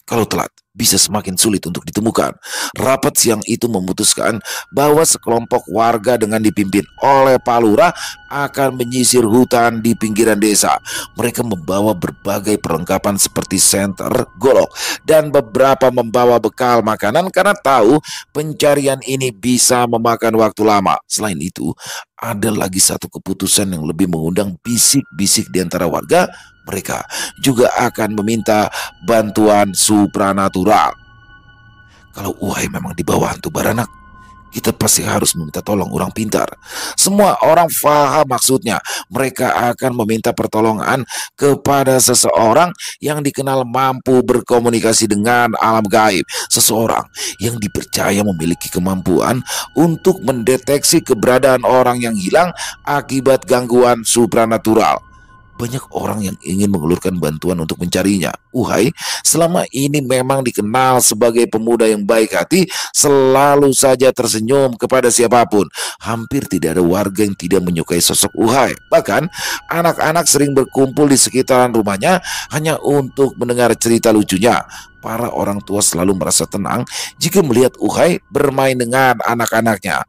Kalau telat, bisa semakin sulit untuk ditemukan. Rapat siang itu memutuskan bahwa sekelompok warga dengan dipimpin oleh Palura akan menyisir hutan di pinggiran desa. Mereka membawa berbagai perlengkapan seperti senter, golok, dan beberapa membawa bekal makanan karena tahu pencarian ini bisa memakan waktu lama. Selain itu, ada lagi satu keputusan yang lebih mengundang bisik-bisik di antara warga. Mereka juga akan meminta bantuan supranatural. Kalau Uhai memang di bawah hantu baranak, kita pasti harus meminta tolong orang pintar. Semua orang paham maksudnya. Mereka akan meminta pertolongan kepada seseorang yang dikenal mampu berkomunikasi dengan alam gaib. Seseorang yang dipercaya memiliki kemampuan untuk mendeteksi keberadaan orang yang hilang akibat gangguan supranatural. Banyak orang yang ingin mengulurkan bantuan untuk mencarinya. Uhai selama ini memang dikenal sebagai pemuda yang baik hati, selalu saja tersenyum kepada siapapun. Hampir tidak ada warga yang tidak menyukai sosok Uhai. Bahkan anak-anak sering berkumpul di sekitaran rumahnya hanya untuk mendengar cerita lucunya. Para orang tua selalu merasa tenang jika melihat Uhai bermain dengan anak-anaknya.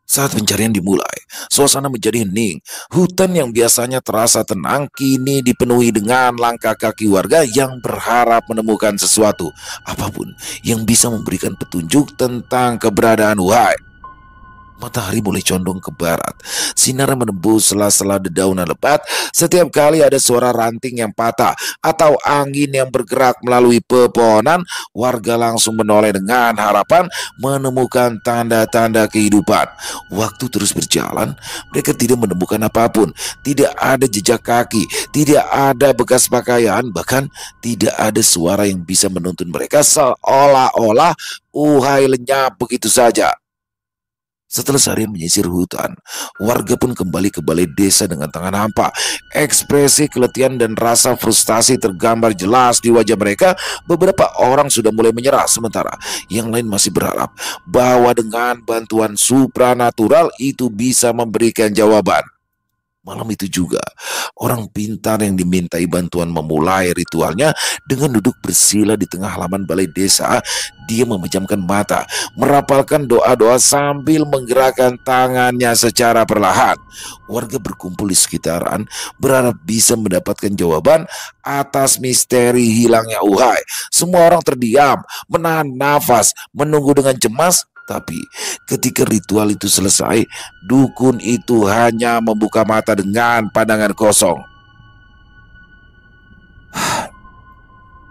Saat pencarian dimulai, suasana menjadi hening. Hutan yang biasanya terasa tenang kini dipenuhi dengan langkah kaki warga yang berharap menemukan sesuatu, apapun yang bisa memberikan petunjuk tentang keberadaan Uhai. Matahari mulai condong ke barat. Sinar menembus sela-sela dedaunan lebat. Setiap kali ada suara ranting yang patah atau angin yang bergerak melalui pepohonan, warga langsung menoleh dengan harapan menemukan tanda-tanda kehidupan. Waktu terus berjalan, mereka tidak menemukan apapun. Tidak ada jejak kaki, tidak ada bekas pakaian, bahkan tidak ada suara yang bisa menuntun mereka, seolah-olah Uhai lenyap begitu saja. Setelah seharian menyisir hutan, warga pun kembali ke balai desa dengan tangan hampa. Ekspresi keletihan dan rasa frustasi tergambar jelas di wajah mereka. Beberapa orang sudah mulai menyerah, sementara yang lain masih berharap bahwa dengan bantuan supranatural itu bisa memberikan jawaban. Malam itu juga, orang pintar yang dimintai bantuan memulai ritualnya dengan duduk bersila di tengah halaman balai desa. Dia memejamkan mata, merapalkan doa-doa sambil menggerakkan tangannya secara perlahan. Warga berkumpul di sekitaran, berharap bisa mendapatkan jawaban atas misteri hilangnya Uhai. Semua orang terdiam, menahan nafas, menunggu dengan cemas. Tapi ketika ritual itu selesai, dukun itu hanya membuka mata dengan pandangan kosong.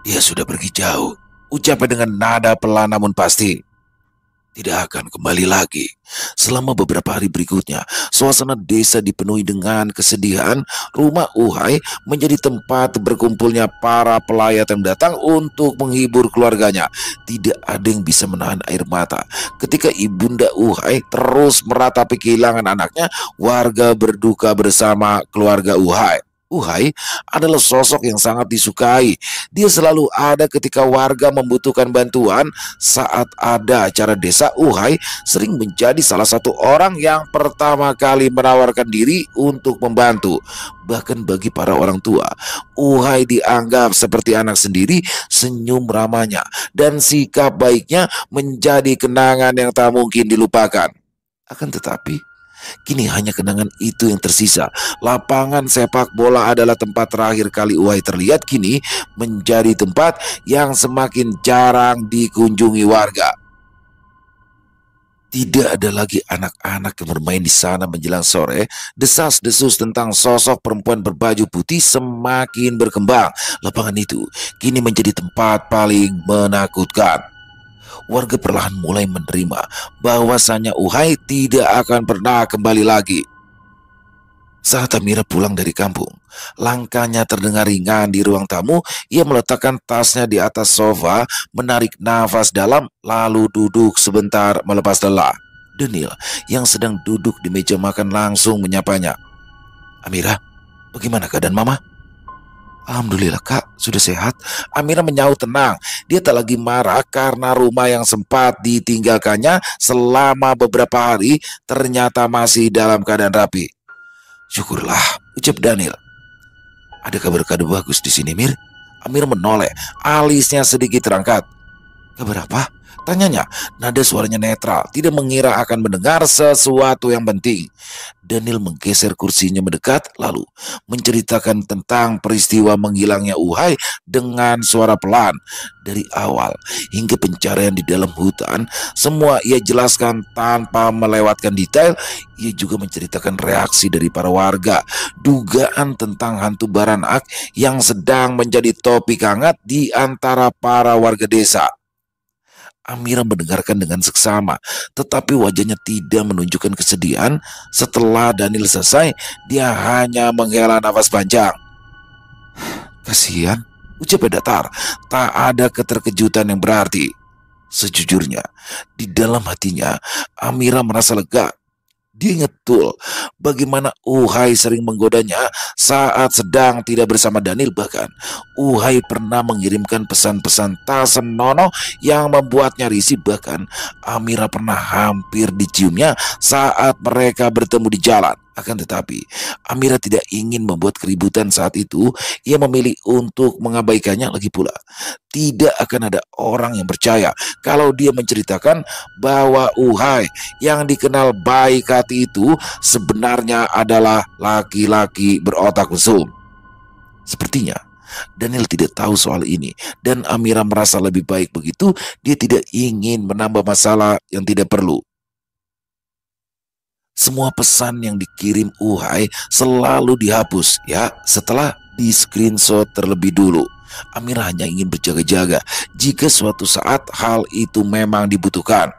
Dia sudah pergi jauh, ucapnya dengan nada pelan namun pasti. Tidak akan kembali lagi. Selama beberapa hari berikutnya, suasana desa dipenuhi dengan kesedihan. Rumah Uhai menjadi tempat berkumpulnya para pelayat yang datang untuk menghibur keluarganya. Tidak ada yang bisa menahan air mata ketika ibunda Uhai terus meratapi kehilangan anaknya. Warga berduka bersama keluarga Uhai. Uhai adalah sosok yang sangat disukai. Dia selalu ada ketika warga membutuhkan bantuan. Saat ada acara desa, Uhai sering menjadi salah satu orang yang pertama kali menawarkan diri untuk membantu. Bahkan bagi para orang tua, Uhai dianggap seperti anak sendiri. Senyum ramahnya dan sikap baiknya menjadi kenangan yang tak mungkin dilupakan. Akan tetapi, kini hanya kenangan itu yang tersisa. Lapangan sepak bola adalah tempat terakhir kali Uhai terlihat, kini menjadi tempat yang semakin jarang dikunjungi warga. Tidak ada lagi anak-anak yang bermain di sana menjelang sore. Desas-desus tentang sosok perempuan berbaju putih semakin berkembang. Lapangan itu kini menjadi tempat paling menakutkan. Warga perlahan mulai menerima bahwasannya Uhai tidak akan pernah kembali lagi. Saat Amira pulang dari kampung, langkahnya terdengar ringan di ruang tamu. Ia meletakkan tasnya di atas sofa, menarik nafas dalam, lalu duduk sebentar melepas lelah. Daniel yang sedang duduk di meja makan langsung menyapanya. "Amira, bagaimana keadaan mama?" "Alhamdulillah kak, sudah sehat." Amira menyahut tenang. Dia tak lagi marah karena rumah yang sempat ditinggalkannya selama beberapa hari ternyata masih dalam keadaan rapi. "Syukurlah," ucap Daniel. "Ada kabar-kabar bagus di sini, Mir?" Amir menoleh, alisnya sedikit terangkat. "Kabar apa?" tanyanya. Nada suaranya netral, tidak mengira akan mendengar sesuatu yang penting. Daniel menggeser kursinya mendekat, lalu menceritakan tentang peristiwa menghilangnya Uhai dengan suara pelan. Dari awal hingga pencarian di dalam hutan, semua ia jelaskan tanpa melewatkan detail. Ia juga menceritakan reaksi dari para warga, dugaan tentang hantu baranak yang sedang menjadi topik hangat di antara para warga desa. Amira mendengarkan dengan seksama, tetapi wajahnya tidak menunjukkan kesedihan. Setelah Daniel selesai, dia hanya menghela nafas panjang. "Kasihan," ucapnya datar, tak ada keterkejutan yang berarti. Sejujurnya, di dalam hatinya, Amira merasa lega. Dia ingat betul bagaimana Uhai sering menggodanya saat sedang tidak bersama Daniel. Bahkan Uhai pernah mengirimkan pesan-pesan tak senonoh yang membuatnya risih. Bahkan Amira pernah hampir diciumnya saat mereka bertemu di jalan. Akan tetapi Amira tidak ingin membuat keributan saat itu. Ia memilih untuk mengabaikannya. Lagi pula, tidak akan ada orang yang percaya kalau dia menceritakan bahwa Uhai yang dikenal baik hati itu sebenarnya adalah laki-laki berotak mesum. Sepertinya Daniel tidak tahu soal ini, dan Amira merasa lebih baik begitu. Dia tidak ingin menambah masalah yang tidak perlu. Semua pesan yang dikirim Uhai selalu dihapus ya setelah di screenshot terlebih dulu. Amira hanya ingin berjaga-jaga jika suatu saat hal itu memang dibutuhkan.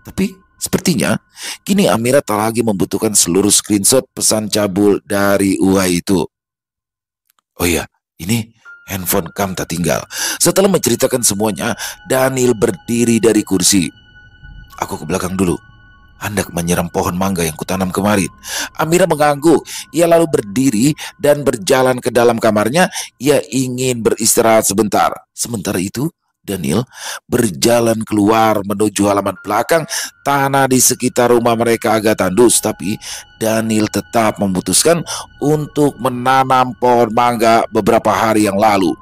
Tapi sepertinya kini Amira tak lagi membutuhkan seluruh screenshot pesan cabul dari Uhai itu. "Oh iya, ini handphone Kam tak tinggal." Setelah menceritakan semuanya, Daniel berdiri dari kursi. "Aku ke belakang dulu, hendak menyiram pohon mangga yang kutanam kemarin." Amira mengangguk. Ia lalu berdiri dan berjalan ke dalam kamarnya. Ia ingin beristirahat sebentar. Sementara itu, Daniel berjalan keluar menuju halaman belakang. Tanah di sekitar rumah mereka agak tandus, tapi Daniel tetap memutuskan untuk menanam pohon mangga beberapa hari yang lalu.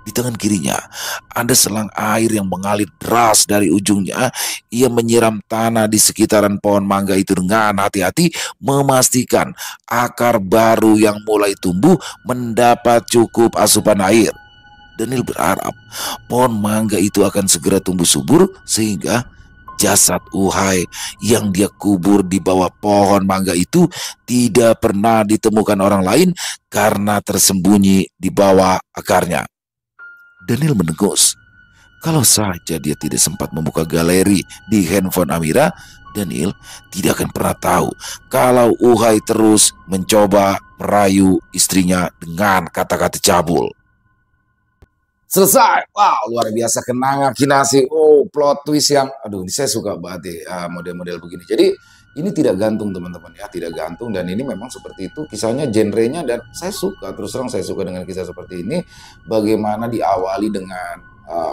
Di tangan kirinya ada selang air yang mengalir deras dari ujungnya. Ia menyiram tanah di sekitaran pohon mangga itu dengan hati-hati, memastikan akar baru yang mulai tumbuh mendapat cukup asupan air. Daniel berharap pohon mangga itu akan segera tumbuh subur sehingga jasad Uhai yang dia kubur di bawah pohon mangga itu tidak pernah ditemukan orang lain karena tersembunyi di bawah akarnya. Daniel mendengus. Kalau saja dia tidak sempat membuka galeri di handphone Amira, Daniel tidak akan pernah tahu kalau Uhai terus mencoba merayu istrinya dengan kata-kata cabul. Selesai. Wow, luar biasa kenanga kinasi. Oh, plot twist yang aduh, ini saya suka banget deh model-model begini. Jadi ini tidak gantung teman-teman ya, tidak gantung dan ini memang seperti itu kisahnya genrenya dan saya suka terus terang saya suka dengan kisah seperti ini bagaimana diawali dengan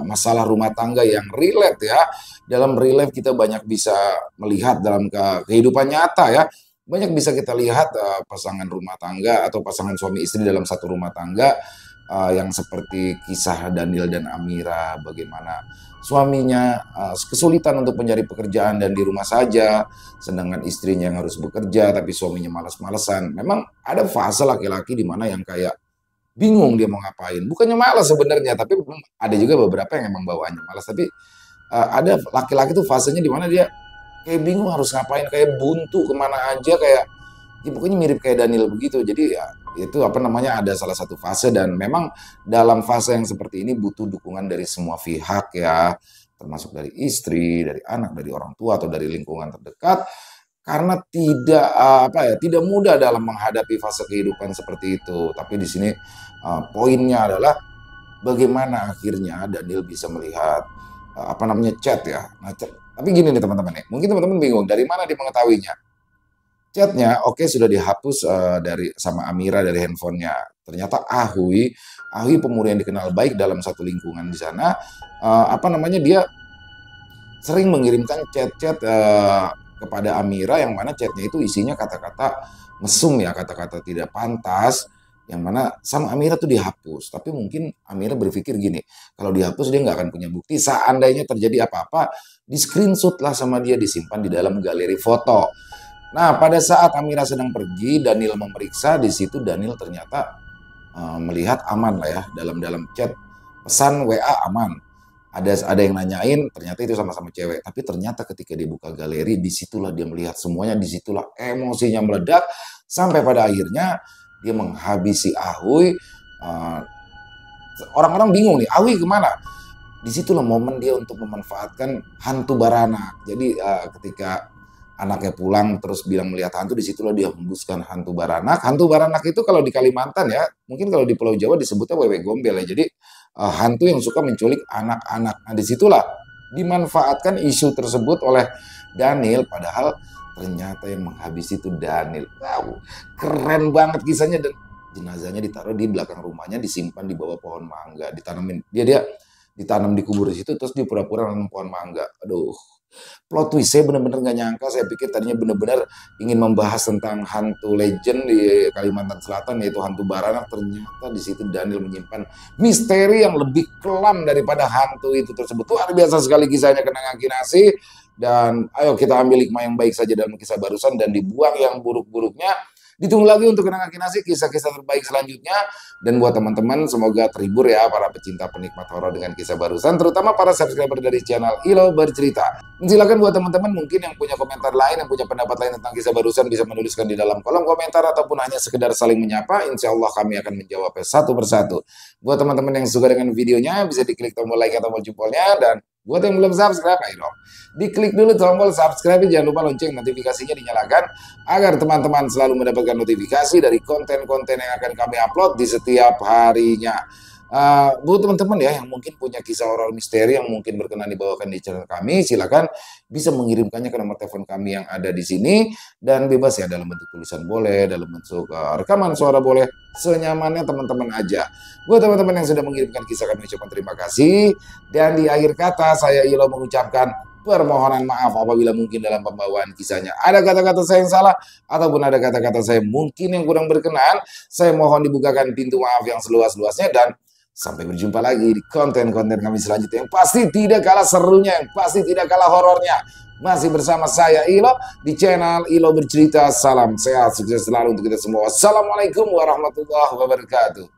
masalah rumah tangga yang relate ya. Dalam relate kita banyak bisa melihat dalam kehidupan nyata ya. Banyak bisa kita lihat pasangan rumah tangga atau pasangan suami istri dalam satu rumah tangga yang seperti kisah Daniel dan Amira, bagaimana suaminya kesulitan untuk mencari pekerjaan dan di rumah saja, sedangkan istrinya yang harus bekerja tapi suaminya malas-malesan. Memang ada fase laki-laki di mana yang kayak bingung dia mau ngapain. Bukannya malas sebenarnya, tapi ada juga beberapa yang emang bawaannya malas. Tapi ada laki-laki tuh fasenya di mana dia kayak bingung harus ngapain, kayak buntu kemana aja, kayak ya pokoknya mirip kayak Daniel begitu. Jadi ya itu apa namanya ada salah satu fase dan memang dalam fase yang seperti ini butuh dukungan dari semua pihak ya, termasuk dari istri, dari anak, dari orang tua atau dari lingkungan terdekat karena tidak apa ya, tidak mudah dalam menghadapi fase kehidupan seperti itu. Tapi di sini poinnya adalah bagaimana akhirnya Daniel bisa melihat apa namanya chat ya. Nah, tapi gini nih teman-teman nih, mungkin teman-teman bingung dari mana dia mengetahuinya. Chatnya oke sudah dihapus dari sama Amira dari handphonenya. Ternyata Ahui pemuda yang dikenal baik dalam satu lingkungan di sana, apa namanya dia sering mengirimkan chat-chat kepada Amira yang mana chatnya itu isinya kata-kata mesum ya, kata-kata tidak pantas, yang mana sama Amira tuh dihapus. Tapi mungkin Amira berpikir gini, kalau dihapus dia nggak akan punya bukti. Seandainya terjadi apa-apa, di screenshot lah sama dia, disimpan di dalam galeri foto. Nah, pada saat Amira sedang pergi, Daniel memeriksa, di situ Daniel ternyata melihat aman lah ya, dalam chat pesan WA aman. Ada yang nanyain, ternyata itu sama-sama cewek. Tapi ternyata ketika dia buka galeri, disitulah dia melihat semuanya, disitulah emosinya meledak, sampai pada akhirnya dia menghabisi Ahui. Orang-orang bingung nih, Ahui kemana? Disitulah momen dia untuk memanfaatkan hantu baranak. Jadi ketika anaknya pulang terus bilang melihat hantu, disitulah dia hembuskan hantu baranak. Hantu baranak itu kalau di Kalimantan ya, mungkin kalau di Pulau Jawa disebutnya wewe gombel ya. Jadi hantu yang suka menculik anak-anak. Nah disitulah dimanfaatkan isu tersebut oleh Daniel, padahal ternyata yang menghabisi itu Daniel. Wow, keren banget kisahnya dan jenazahnya ditaruh di belakang rumahnya, disimpan di bawah pohon mangga, ditanamin dia ditanam di kubur di situ terus dia pura-pura nanam pohon mangga. Aduh. Plot twist, saya benar-benar nggak nyangka. Saya pikir tadinya benar-benar ingin membahas tentang hantu legend di Kalimantan Selatan, yaitu hantu baranak. Ternyata di situ Daniel menyimpan misteri yang lebih kelam daripada hantu itu tersebut. Luar biasa sekali kisahnya kenangan kinasi. Dan ayo kita ambil hikmah yang baik saja dalam kisah barusan dan dibuang yang buruk-buruknya. Ditunggu lagi untuk kenangan kinasi kisah-kisah terbaik selanjutnya. Dan buat teman-teman semoga terhibur ya para pecinta penikmat horor dengan kisah barusan, terutama para subscriber dari channel Ilo Bercerita. Silakan buat teman-teman mungkin yang punya komentar lain, yang punya pendapat lain tentang kisah barusan bisa menuliskan di dalam kolom komentar ataupun hanya sekedar saling menyapa. Insya Allah kami akan menjawabnya satu persatu. Buat teman-teman yang suka dengan videonya bisa diklik tombol like atau tombol jempolnya, dan buat yang belum subscribe, ayo diklik dulu tombol subscribe, jangan lupa lonceng notifikasinya dinyalakan agar teman-teman selalu mendapatkan notifikasi dari konten-konten yang akan kami upload di setiap harinya. Buat teman-teman ya yang mungkin punya kisah horor misteri yang mungkin berkenan dibawakan di channel kami, silakan bisa mengirimkannya ke nomor telepon kami yang ada di sini, dan bebas ya, dalam bentuk tulisan boleh, dalam bentuk rekaman suara boleh, senyamannya teman-teman aja. Buat teman-teman yang sudah mengirimkan kisah, kami ucapkan terima kasih. Dan di akhir kata saya Ilo mengucapkan permohonan maaf apabila mungkin dalam pembawaan kisahnya ada kata-kata saya yang salah ataupun ada kata-kata saya mungkin yang kurang berkenan. Saya mohon dibukakan pintu maaf yang seluas-luasnya, dan sampai berjumpa lagi di konten-konten kami selanjutnya yang pasti tidak kalah serunya, yang pasti tidak kalah horornya. Masih bersama saya Ilo di channel Ilo Bercerita. Salam sehat, sukses selalu untuk kita semua. Wassalamualaikum warahmatullahi wabarakatuh.